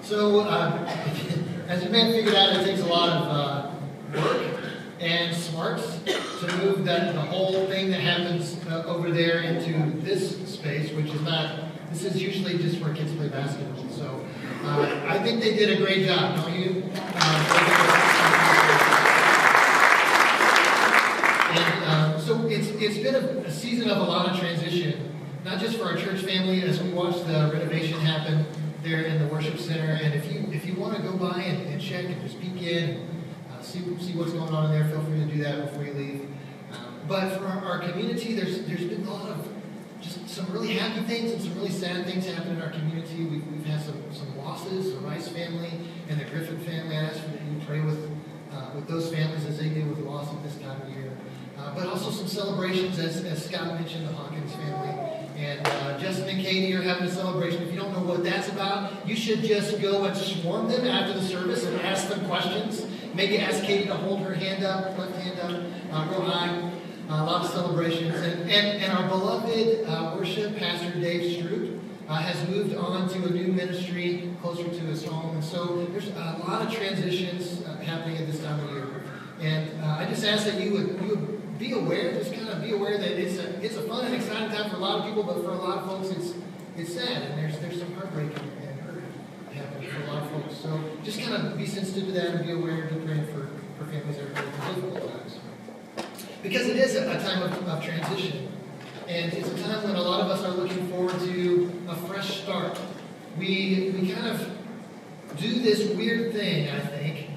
So, as you may have figured out, it takes a lot of work and smarts to move the whole thing that happens over there into this space, which is not, this is usually just where kids play basketball. So, I think they did a great job, don't you? So it's been a season of a lot of transition, not just for our church family as we watch the renovation happen there in the worship center. And if you want to go by and check and just peek in, see what's going on in there, feel free to do that before you leave. But for our community, there's been a lot of just some really happy things and some really sad things happen in our community. We've had some losses, the Rice family and the Griffin family. I ask that you pray with those families as they deal with loss at this time of year. But also some celebrations, as Scott mentioned, the Hawkins family. And Justin and Katie are having a celebration. If you don't know what that's about, you should just go and swarm them after the service and ask them questions. Maybe ask Katie to hold her hand up, left hand up, real high. A lot of celebrations. And our beloved worship pastor, Dave Stroop, has moved on to a new ministry closer to his home. And so there's a lot of transitions happening at this time of year. And I just ask that you would be aware, just kind of be aware that it's a fun and exciting time for a lot of people, but for a lot of folks it's sad, and there's some heartbreak and hurt happening for a lot of folks. So just kind of be sensitive to that and be aware and be praying for families that are going through difficult times. Because it is a time of transition, and it's a time when a lot of us are looking forward to a fresh start. We kind of do this weird thing, I think.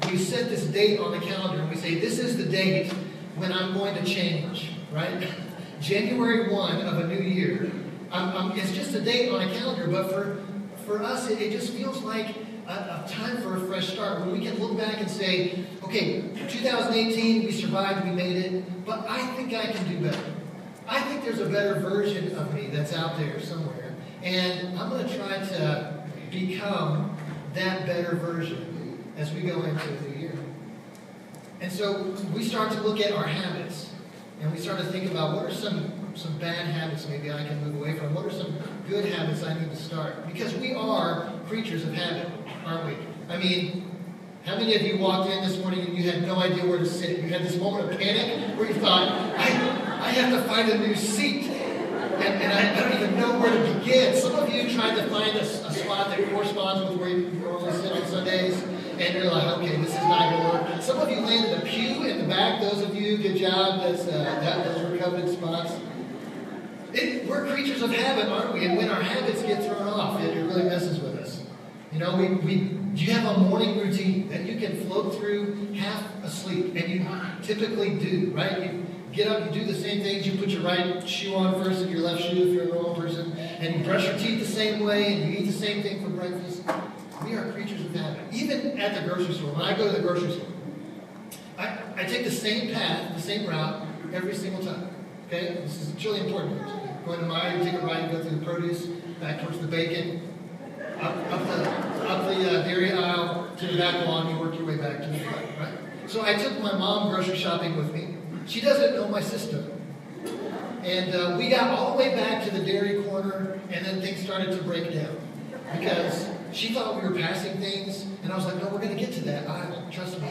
We set this date on the calendar and we say, this is the date when I'm going to change, right? January 1 of a new year. It's just a date on a calendar, but for us, it just feels like a time for a fresh start, when we can look back and say, okay, 2018, we survived, we made it, but I think I can do better. I think there's a better version of me that's out there somewhere, and I'm going to try to become that better version as we go into the new year. And so we start to look at our habits, and we start to think about what are some bad habits maybe I can move away from. What are some good habits I need to start? Because we are creatures of habit, aren't we? I mean, how many of you walked in this morning and you had no idea where to sit? You had this moment of panic where you thought, I have to find a new seat, and I don't even know where to begin. Some of you tried to find a spot that corresponds with where you normally sit on Sundays, and you're like, okay, this is not going to work. Some of you landed a pew in the back. Those of you, good job. Those were coveted spots. We're creatures of habit, aren't we? And when our habits get thrown off, it really messes with us. You know, you have a morning routine that you can float through half asleep, and you typically do, right? You get up, you do the same things. You put your right shoe on first and your left shoe if you're a normal person, and you brush your teeth the same way, and you eat the same thing for breakfast. We are creatures of habit. Even at the grocery store, when I go to the grocery store, I take the same path, the same route every single time. Okay? This is really important. Going to mine, take a right, and go through the produce, back towards the bacon, up the dairy aisle to the back lawn, you work your way back to the front, right? So I took my mom grocery shopping with me. She doesn't know my system. And we got all the way back to the dairy corner, and then things started to break down. Because she thought we were passing things, and I was like, no, we're going to get to that aisle, trust me.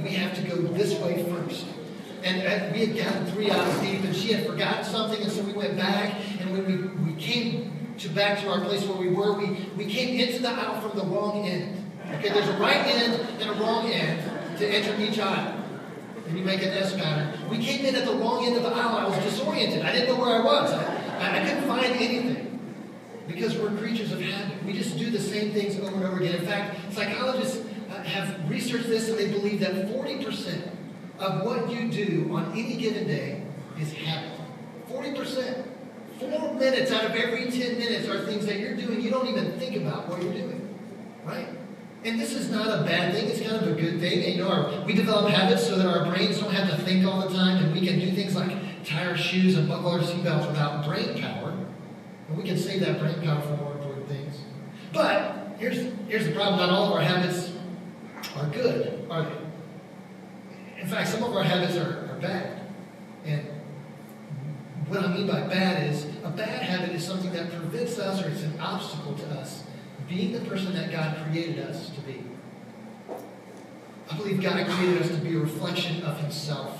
We have to go this way first. And we had gotten 3 aisles deep, and she had forgotten something, and so we went back, and when we came back to our place where we were, we came into the aisle from the wrong end. Okay, there's a right end and a wrong end to enter each aisle. And you make an S pattern. We came in at the wrong end of the aisle. I was disoriented. I didn't know where I was. I couldn't find anything. Because we're creatures of habit. We just do the same things over and over again. In fact, psychologists have researched this, and they believe that 40% of what you do on any given day is habit. 40%. 4 minutes out of every 10 minutes are things that you're doing you don't even think about what you're doing. Right? And this is not a bad thing. It's kind of a good thing. And, you know, we develop habits so that our brains don't have to think all the time, and we can do things like tie our shoes and buckle our seatbelts without brain power. And we can save that brain power for more important things. But here's the problem. Not all of our habits are good, are they? In fact, some of our habits are bad. And what I mean by bad is, a bad habit is something that prevents us, or it's an obstacle to us being the person that God created us to be. I believe God created us to be a reflection of himself.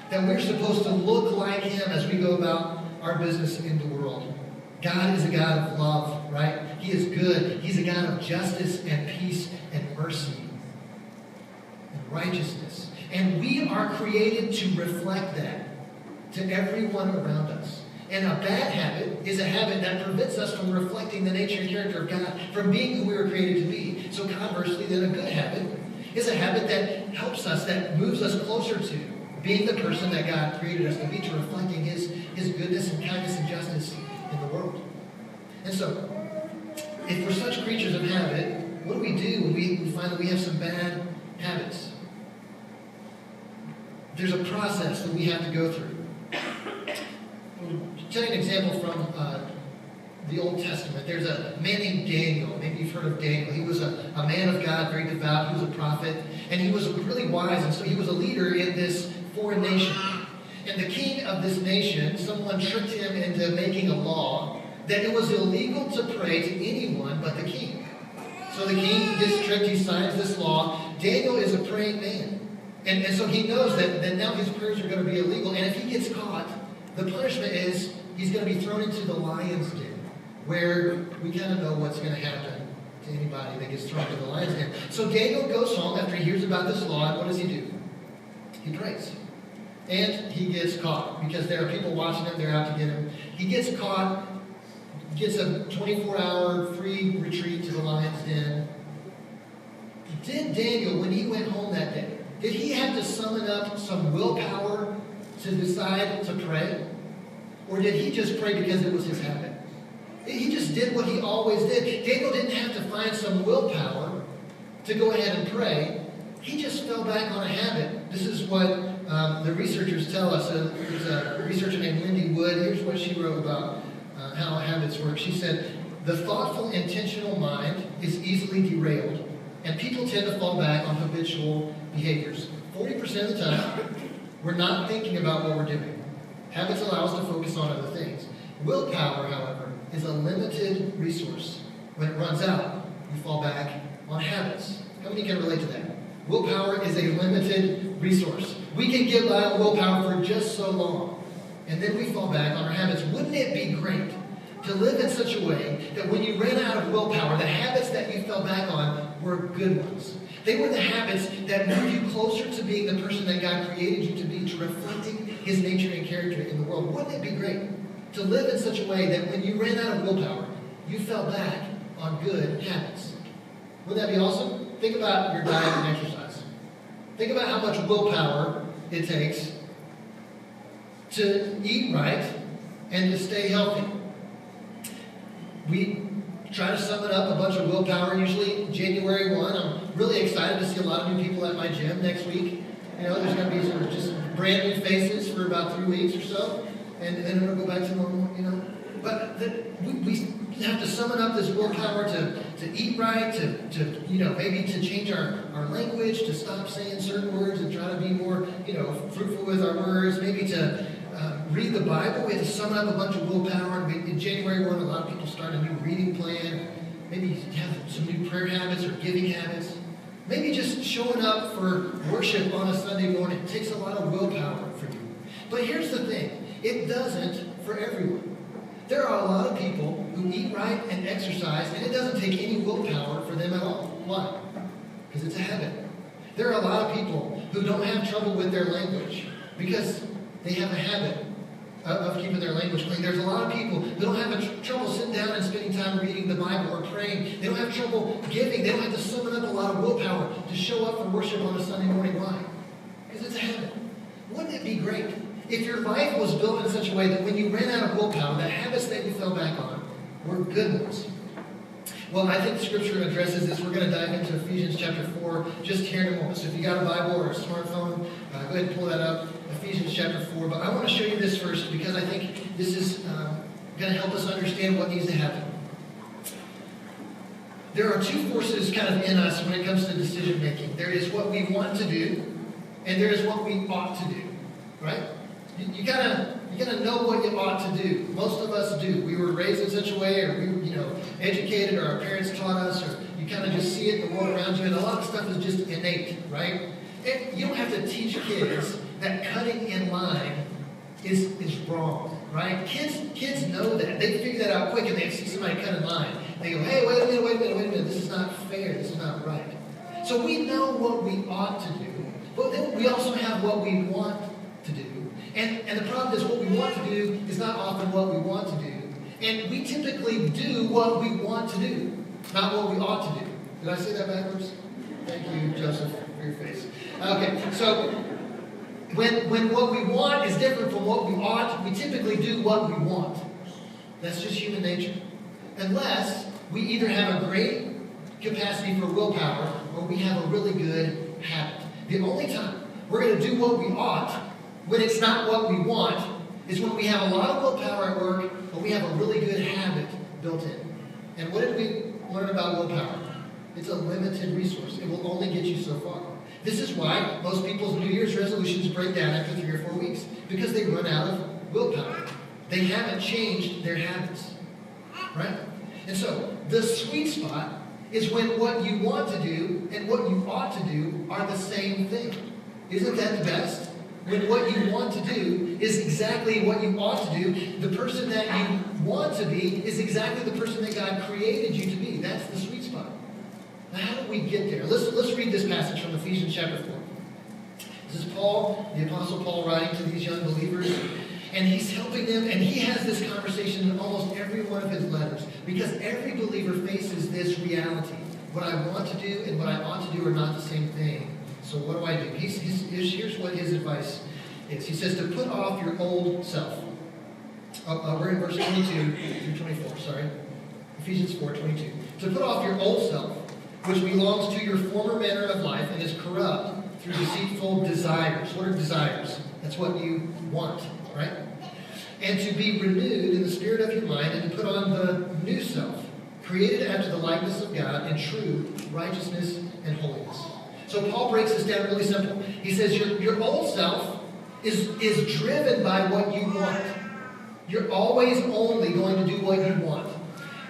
That we're supposed to look like him as we go about our business in the world. God is a God of love, right? He is good. He's a God of justice and peace and mercy and righteousness. And we are created to reflect that to everyone around us. And a bad habit is a habit that prevents us from reflecting the nature and character of God, from being who we were created to be. So conversely, then a good habit is a habit that helps us, that moves us closer to being the person that God created us to be, to reflecting his goodness and kindness and justice in the world. And so, if we're such creatures of habit, what do we do when we find that we have some bad habits? There's a process that we have to go through. I'll tell you an example from the Old Testament. There's a man named Daniel. Maybe you've heard of Daniel. He was a man of God, very devout. He was a prophet. And he was really wise. And so he was a leader in this foreign nation. And the king of this nation, someone tricked him into making a law that it was illegal to pray to anyone but the king. So the king gets tricked. He signs this law. Daniel is a praying man. And so he knows that now his prayers are going to be illegal. And if he gets caught, the punishment is he's going to be thrown into the lion's den, where we kind of know what's going to happen to anybody that gets thrown into the lion's den. So Daniel goes home after he hears about this law, and what does he do? He prays. And he gets caught, because there are people watching him, they're out to get him. He gets caught, gets a 24-hour free retreat to the lion's den. Did Daniel, when he went home that day, did he have to summon up some willpower to decide to pray? Or did he just pray because it was his habit? He just did what he always did. Daniel didn't have to find some willpower to go ahead and pray. He just fell back on a habit. This is what the researchers tell us. There's a researcher named Lindy Wood. Here's what she wrote about how habits work. She said, the thoughtful, intentional mind is easily derailed, and people tend to fall back on habitual behaviors. 40% of the time, we're not thinking about what we're doing. Habits allow us to focus on other things. Willpower, however, is a limited resource. When it runs out, you fall back on habits. How many can relate to that? Willpower is a limited resource. We can get by on willpower for just so long, and then we fall back on our habits. Wouldn't it be great to live in such a way that when you ran out of willpower, the habits that you fell back on were good ones? They were the habits that moved you closer to being the person that God created you to be, to reflecting his nature and character in the world. Wouldn't it be great to live in such a way that when you ran out of willpower, you fell back on good habits? Wouldn't that be awesome? Think about your diet and exercise. Think about how much willpower it takes to eat right and to stay healthy. We try to sum it up, a bunch of willpower, usually January 1. I'm really excited to see a lot of new people at my gym next week. You know, there's going to be sort of just brand new faces for about 3 weeks or so, and then it'll go back to normal, you know. But we have to summon up this willpower to eat right, to you know, maybe to change our language, to stop saying certain words and try to be more, you know, fruitful with our words, maybe to read the Bible. We have to summon up a bunch of willpower. In January 1, a lot of people start a new reading plan. Maybe have some new prayer habits or giving habits. Maybe just showing up for worship on a Sunday morning. It takes a lot of willpower for you. But here's the thing. It doesn't for everyone. There are a lot of people who eat right and exercise, and it doesn't take any willpower for them at all. Why? Because it's a habit. There are a lot of people who don't have trouble with their language because they have a habit of keeping their language clean. There's a lot of people who don't have trouble sitting down and spending time reading the Bible or praying. They don't have trouble giving. They don't have to summon up a lot of willpower to show up for worship on a Sunday morning. Why? Because it's a habit. Wouldn't it be great if your life was built in such a way that when you ran out of willpower, the habits that you fell back on were good ones? Well, I think the scripture addresses this. We're going to dive into Ephesians chapter 4 just here in a moment. So if you got a Bible or a smartphone, go ahead and pull that up. Ephesians chapter 4. But I want to show you this first because I think this is going to help us understand what needs to happen. There are two forces kind of in us when it comes to decision making. There is what we want to do, and there is what we ought to do. Right? You kind of You're going to know what you ought to do. Most of us do. We were raised in such a way, or we were, educated, or our parents taught us, or you kind of just see it in the world around you, and a lot of stuff is just innate, right? And you don't have to teach kids that cutting in line is wrong, right? Kids know that. They figure that out quick, and they see somebody cut in line. They go, hey, wait a minute, this is not fair, this is not right. So we know what we ought to do, but then we also have what we want to do. And the problem is what we want to do is not often what we want to do. And we typically do what we want to do, not what we ought to do. Did I say that backwards? Thank you, Joseph, for your face. Okay, so when what we want is different from what we ought, we typically do what we want. That's just human nature. Unless we either have a great capacity for willpower or we have a really good habit. The only time we're going to do what we ought when it's not what we want is when we have a lot of willpower at work but we have a really good habit built in. And what did we learn about willpower? It's a limited resource. It will only get you so far. This is why most people's New Year's resolutions break down after 3 or 4 weeks, because they run out of willpower. They haven't changed their habits, right? And so the sweet spot is when what you want to do and what you ought to do are the same thing. Isn't that the best? When what you want to do is exactly what you ought to do, the person that you want to be is exactly the person that God created you to be. That's the sweet spot. Now, how do we get there? Let's read this passage from Ephesians chapter 4. This is Paul, the Apostle Paul, writing to these young believers. And he's helping them, and he has this conversation in almost every one of his letters. Because every believer faces this reality. What I want to do and what I ought to do are not the same thing. So what do I do? Here's what his advice is. He says to put off your old self. We're in verse 22 through 24, sorry. Ephesians 4:22. To put off your old self, which belongs to your former manner of life and is corrupt through deceitful desires. What are desires? That's what you want, right? And to be renewed in the spirit of your mind and to put on the new self, created after the likeness of God in true righteousness and holiness. So Paul breaks this down really simple. He says your old self is driven by what you want. You're always only going to do what you want.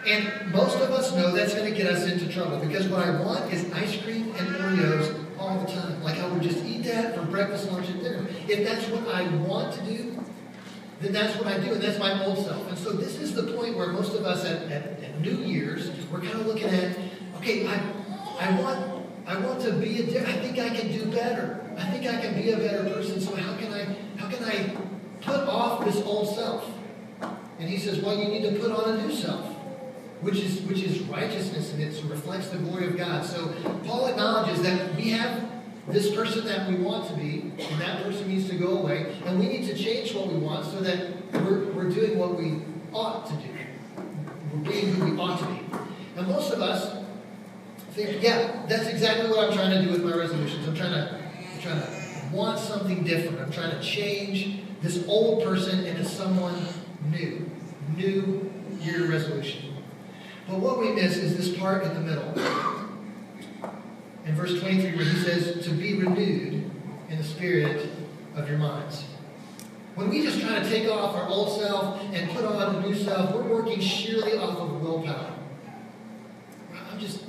And most of us know that's going to get us into trouble because what I want is ice cream and Oreos all the time. Like I would just eat that for breakfast, lunch, and dinner. If that's what I want to do, then that's what I do, and that's my old self. And so this is the point where most of us at New Year's, we're kind of looking at, okay, I want to be I think I can do better. I think I can be a better person. So how can I put off this old self? And he says, well, you need to put on a new self, which is righteousness, and it reflects the glory of God. So Paul acknowledges that we have this person that we want to be, and that person needs to go away, and we need to change what we want so that we're doing what we ought to do. We're being who we ought to be. And most of us think, yeah, that's exactly what I'm trying to do with my resolutions. I'm trying to want something different. I'm trying to change this old person into someone new. New year resolution. But what we miss is this part in the middle. In verse 23, where he says, to be renewed in the spirit of your minds. When we just try to take off our old self and put on a new self, we're working sheerly off of willpower.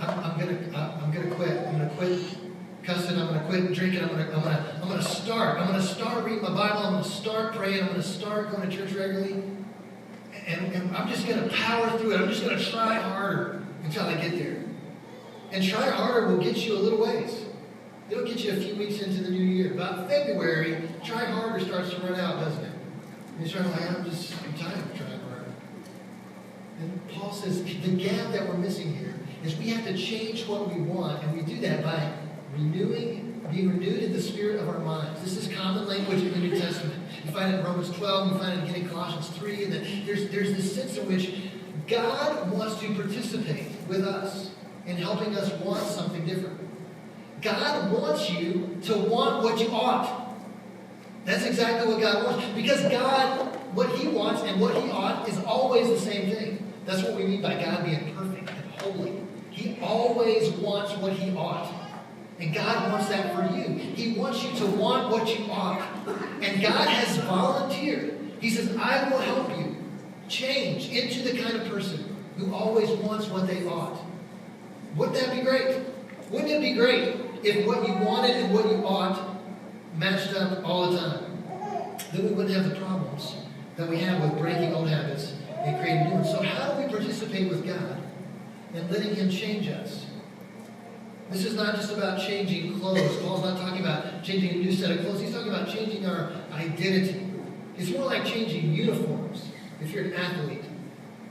I'm gonna quit. I'm gonna quit cussing. I'm gonna quit drinking. I'm gonna start reading my Bible. I'm gonna start praying. I'm gonna start going to church regularly. And I'm just gonna power through it. I'm just gonna try harder until I get there. And try harder will get you a little ways. It'll get you a few weeks into the new year. About February, try harder starts to run out, doesn't it? And you start like, I'm tired of trying harder. And Paul says the gap that we're missing here is we have to change what we want, and we do that by being renewed in the spirit of our minds. This is common language in the New Testament. You find it in Romans 12, you find it again in Colossians 3, and then there's this sense in which God wants to participate with us in helping us want something different. God wants you to want what you ought. That's exactly what God wants. Because God, what He wants and what He ought is always the same thing. That's what we mean by God being perfect and holy. He always wants what He ought. And God wants that for you. He wants you to want what you ought. And God has volunteered He says, I will help you change into the kind of person who always wants what they ought. Wouldn't that be great? Wouldn't it be great if what you wanted and what you ought matched up all the time? Then we wouldn't have the problems that we have with breaking old habits and creating new ones. So how do we participate with God and letting Him change us? This is not just about changing clothes. Paul's not talking about changing a new set of clothes. He's talking about changing our identity. It's more like changing uniforms if you're an athlete.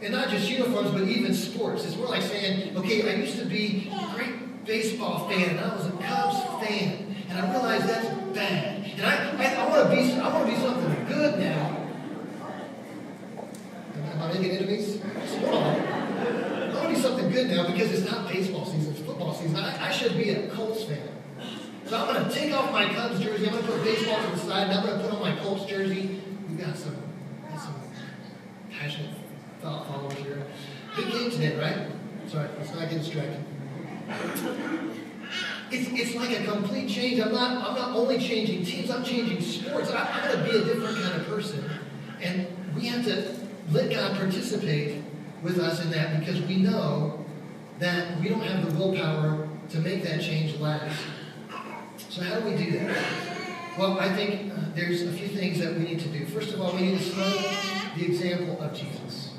And not just uniforms, but even sports. It's more like saying, okay, I used to be a great baseball fan. I was a Cubs fan. And I realized that's bad. And I want to be something good now. Am I making enemies? I want to be something good now because it's not baseball season, it's football season. I should be a Colts fan. So I'm going to take off my Cubs jersey. I'm going to put baseball to the side, and I'm going to put on my Colts jersey. We've got some passionate followers here. Big game today, right? Sorry, let's not get distracted. It's like a complete change. I'm not only changing teams, I'm changing sports. I'm going to be a different kind of person. And we have to let God participate with us in that because we know that we don't have the willpower to make that change last. So how do we do that? Well, I think there's a few things that we need to do. First of all, we need to study the example of Jesus.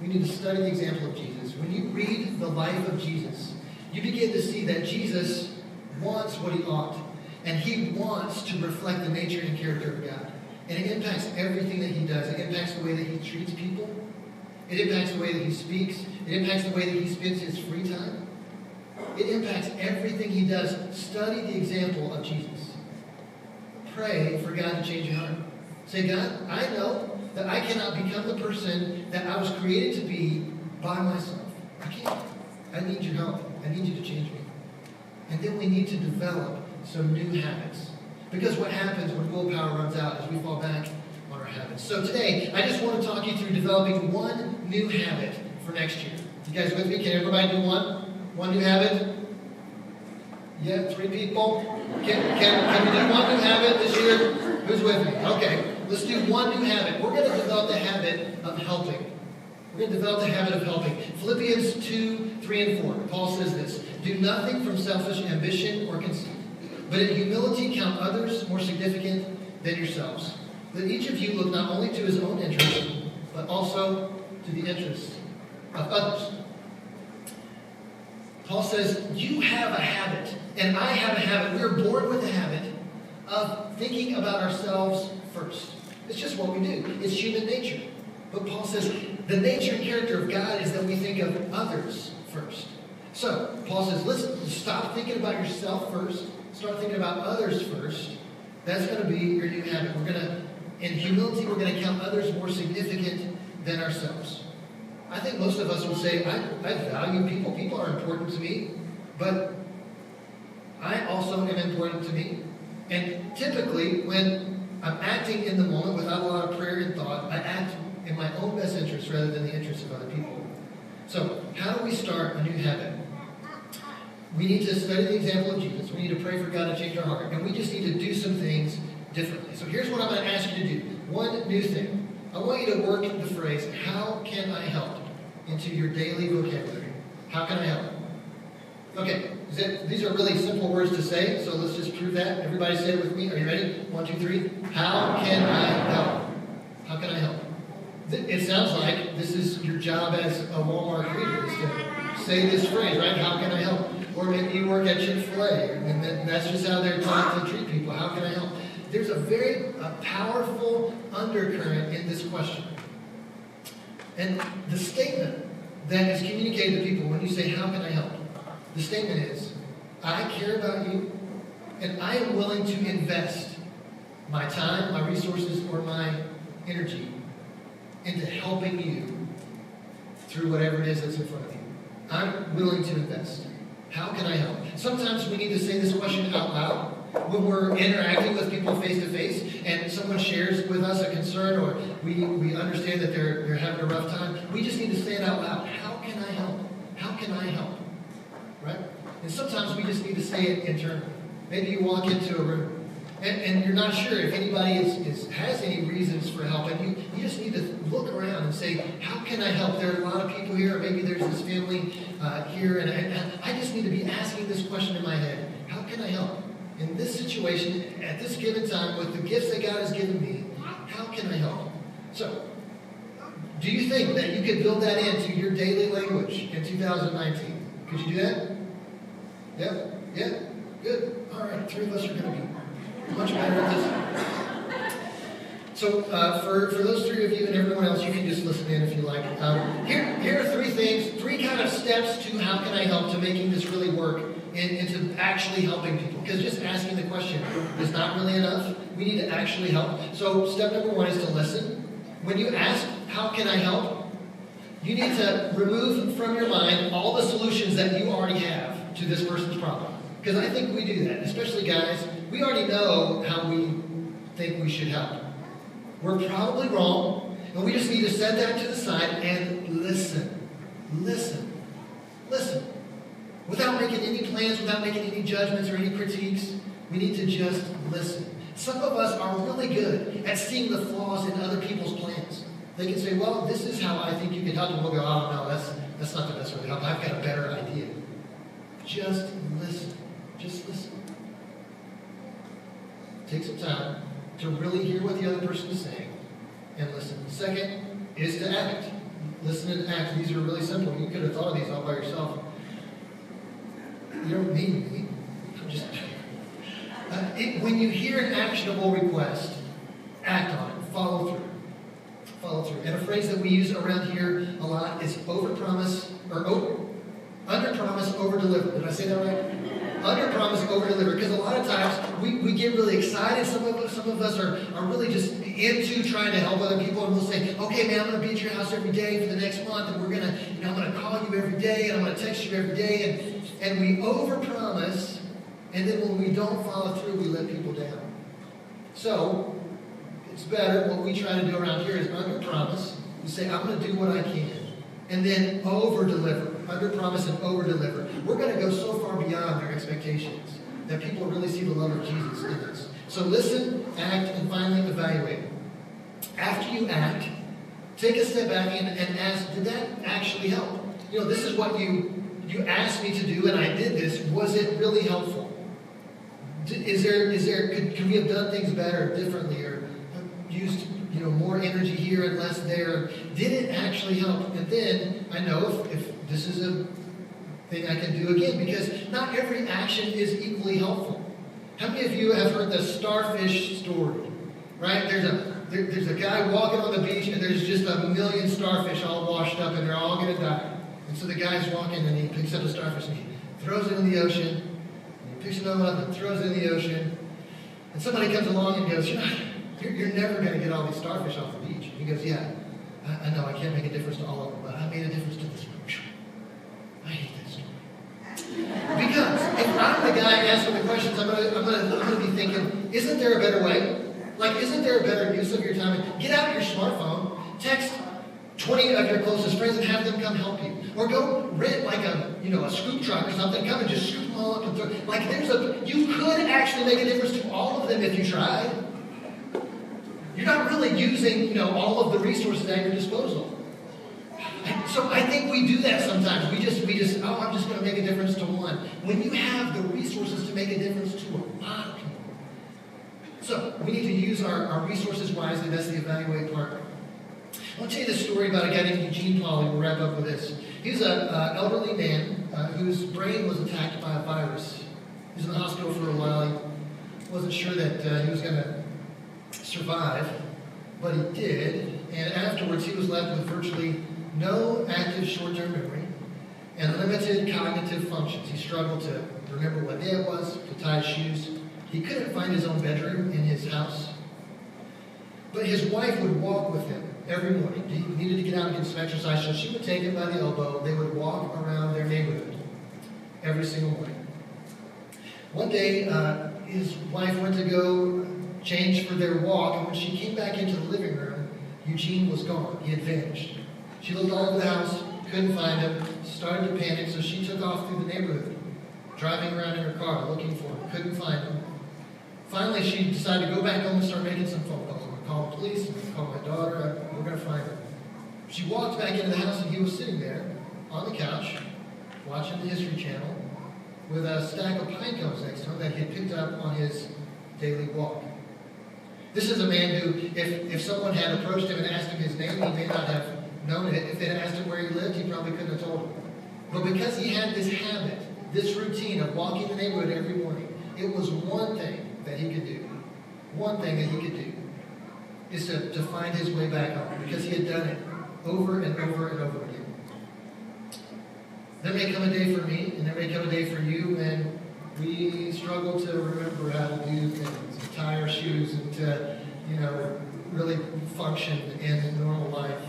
We need to study the example of Jesus. When you read the life of Jesus, you begin to see that Jesus wants what He ought. And He wants to reflect the nature and character of God. And it impacts everything that He does. It impacts the way that He treats people. It impacts the way that He speaks. It impacts the way that He spends His free time. It impacts everything He does. Study the example of Jesus. Pray for God to change your heart. Say, God, I know that I cannot become the person that I was created to be by myself. I can't. I need your help. I need you to change me. And then we need to develop some new habits. Because what happens when willpower runs out is we fall back on our habits. So today, I just want to talk you through developing one new habit for next year. You guys with me? Can everybody do one? One new habit? Yeah, 3 people? Can we do one new habit this year? Who's with me? Okay, let's do one new habit. We're going to develop the habit of helping. We're going to develop the habit of helping. Philippians 2, 3, and 4. Paul says this, do nothing from selfish ambition or conceit, but in humility count others more significant than yourselves. Let each of you look not only to his own interest, but also to the interests of others. Paul says, you have a habit, and I have a habit. We're born with a habit of thinking about ourselves first. It's just what we do. It's human nature. But Paul says, the nature and character of God is that we think of others first. So, Paul says, listen, stop thinking about yourself first. Start thinking about others first. That's going to be your new habit. In humility, we're going to count others more significant than ourselves. I think most of us would say, I value people. People are important to me, but I also am important to me. And typically, when I'm acting in the moment without a lot of prayer and thought, I act in my own best interest rather than the interests of other people. So, how do we start a new habit? We need to study the example of Jesus. We need to pray for God to change our heart. And we just need to do some things differently. So here's what I'm going to ask you to do. One new thing. I want you to work the phrase, how can I help, into your daily vocabulary. How can I help? Okay, these are really simple words to say, so let's just prove that. Everybody say it with me. Are you ready? 1, 2, 3. How can I help? How can I help? It sounds like this is your job as a Walmart greeter, is to say this phrase, right? How can I help? Or maybe you work at Chick-fil-A, and that's just how they're taught to treat people. How can I help? There's a very powerful undercurrent in this question. And the statement that is communicated to people when you say, how can I help? The statement is, I care about you, and I am willing to invest my time, my resources, or my energy into helping you through whatever it is that's in front of you. I'm willing to invest. How can I help? Sometimes we need to say this question out loud when we're interacting with people face to face and someone shares with us a concern or we understand that they're having a rough time. We just need to say it out loud. How can I help? How can I help? Right? And sometimes we just need to say it internally. Maybe you walk into a room and you're not sure if anybody has any reasons for help, and you just need to look around and say, how can I help? There are a lot of people here, or maybe there's this family here, and I just need to be asking this question in my head. How can I help? In this situation, at this given time, with the gifts that God has given me, how can I help? So, do you think that you could build that into your daily language in 2019? Could you do that? Yep. Yeah? Good. All right. 3 of us are going to be much better at this. So, for those 3 of you and everyone else, you can just listen in if you like. Here are 3 things, 3 kind of steps to how can I help to making this really work into actually helping people. Because just asking the question is not really enough. We need to actually help. So, step number 1 is to listen. When you ask, how can I help? You need to remove from your mind all the solutions that you already have to this person's problem. Because I think we do that, especially guys. We already know how we think we should help. We're probably wrong, and we just need to set that to the side and listen. Listen. Listen. Without making any plans, without making any judgments or any critiques, we need to just listen. Some of us are really good at seeing the flaws in other people's plans. They can say, well, this is how I think you can help, and we'll go, oh, no, that's not the best way to help. I've got a better idea. Just listen. Just listen. Take some time to really hear what the other person is saying and listen. The second is to act. Listen and act. These are really simple. You could have thought of these all by yourself. You don't need me. I'm just... when you hear an actionable request, act on it. Follow through. Follow through. And a phrase that we use around here a lot is overpromise, or under-promise, over-deliver. Did I say that right? Under-promise, over-deliver. Because a lot of times we get really excited. Some of us are really just into trying to help other people, and we'll say, okay, man, I'm going to be at your house every day for the next month, and I'm going to call you every day, and I'm going to text you every day, and we overpromise. And then when we don't follow through, we let people down. So, it's better. What we try to do around here is under-promise. We say, I'm going to do what I can. And then over-deliver. Under-promise and over-deliver. We're going to go so far beyond their expectations that people really see the love of Jesus in us. So listen, act, and finally evaluate. After you act, take a step back and ask, did that actually help? You know, this is what you asked me to do, and I did this. Was it really helpful? Could we have done things better, differently, or used more energy here and less there? Did it actually help? And then I know if this is a thing I can do again, because not every action is equally helpful. How many of you have heard the starfish story? Right? There's a guy walking on the beach, and there's just a million starfish all washed up, and they're all going to die. And so the guy's walking, and he picks up a starfish, and he throws it in the ocean. Picks another one up and throws it in the ocean. And somebody comes along and goes, you're never going to get all these starfish off the beach. And he goes, yeah, I know I can't make a difference to all of them, but I made a difference to this one. I hate that story. Because if I'm the guy asking the questions, I'm gonna be thinking, isn't there a better way? Like, isn't there a better use of your time? Get out your smartphone, text 20 of your closest friends and have them come help you. Or go rent like a scoop truck or something, come and just scoop them all up and throw. Like you could actually make a difference to all of them if you tried. You're not really using, all of the resources at your disposal. So I think we do that sometimes. We just, I'm just going to make a difference to one. When you have the resources to make a difference to a lot of people. So we need to use our resources wisely. That's the evaluate part. I'll tell you this story about a guy named Eugene Pauly. We'll wrap up with this. He's an elderly man whose brain was attacked by a virus. He was in the hospital for a while. He wasn't sure that he was going to survive, but he did. And afterwards, he was left with virtually no active short-term memory and limited cognitive functions. He struggled to remember what day it was, to tie his shoes. He couldn't find his own bedroom in his house. But his wife would walk with him every morning. He needed to get out and get some exercise, so she would take him by the elbow. They would walk around their neighborhood every single morning. One day, his wife went to go change for their walk, and when she came back into the living room, Eugene was gone. He had vanished. She looked all over the house, couldn't find him, started to panic, so she took off through the neighborhood, driving around in her car, looking for him, couldn't find him. Finally, she decided to go back home and start making some phone calls. I'm going to call the police, I'm going to call my daughter, we're going to find her. She walked back into the house and he was sitting there on the couch watching the History Channel with a stack of pine cones next to him that he had picked up on his daily walk. This is a man who, if someone had approached him and asked him his name, he may not have known it. If they'd asked him where he lived, he probably couldn't have told him. But because he had this habit, this routine of walking the neighborhood every morning, it was one thing that he could do. One thing that he could do is to find his way back home, because he had done it over and over and over again. There may come a day for me, and there may come a day for you, when we struggle to remember how to do things, to tie our shoes, and to, really function in normal life.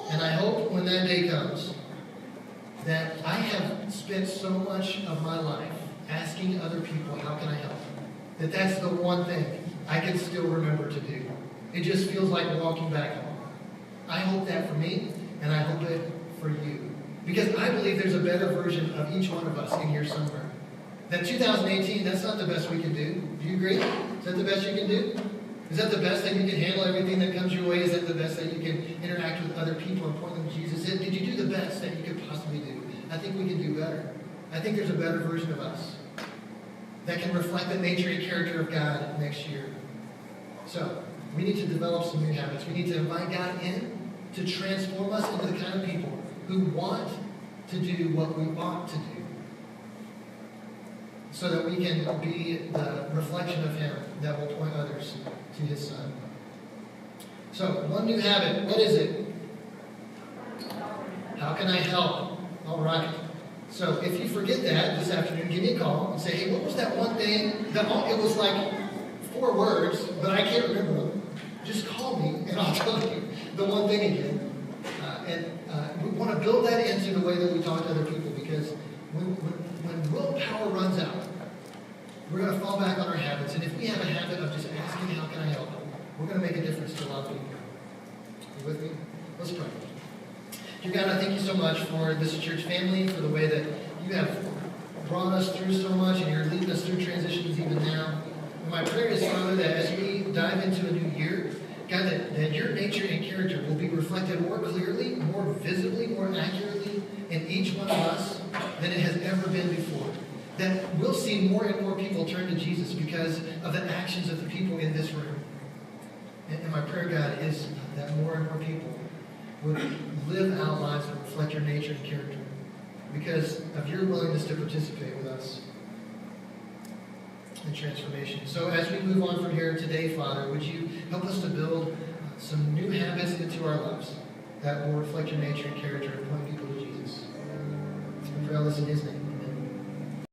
And I hope when that day comes, that I have spent so much of my life asking other people, how can I help? That's the one thing I can still remember to do. It just feels like walking back home. I hope that for me, and I hope it for you. Because I believe there's a better version of each one of us in here somewhere. That 2018, that's not the best we can do. Do you agree? Is that the best you can do? Is that the best that you can handle everything that comes your way? Is that the best that you can interact with other people and point them to Jesus? Did you do the best that you could possibly do? I think we can do better. I think there's a better version of us that can reflect the nature and character of God next year. So, we need to develop some new habits. We need to invite God in to transform us into the kind of people who want to do what we ought to do, so that we can be the reflection of Him that will point others to His Son. So, one new habit, what is it? How can I help? All right. So, if you forget that this afternoon, give me a call and say, hey, what was that one thing? It was like 4 words, but I can't remember them. Just call me and I'll tell you the one thing again. We want to build that into the way that we talk to other people, because when willpower runs out, we're going to fall back on our habits. And if we have a habit of just asking, how can I help, we're going to make a difference to a lot of people. You with me? Let's pray. Dear God, I thank you so much for this church family, for the way that you have brought us through so much, and you're leading us through transitions even now. And my prayer is, Father, that as we dive into a new year, God, that your nature and character will be reflected more clearly, more visibly, more accurately in each one of us than it has ever been before. That we'll see more and more people turn to Jesus because of the actions of the people in this room. And my prayer, God, is that more and more people would live out lives that reflect your nature and character because of your willingness to participate with us in transformation. So as we move on from here today, Father, would you help us to build some new habits into our lives that will reflect your nature and character and point people to Jesus? We pray all this in His name.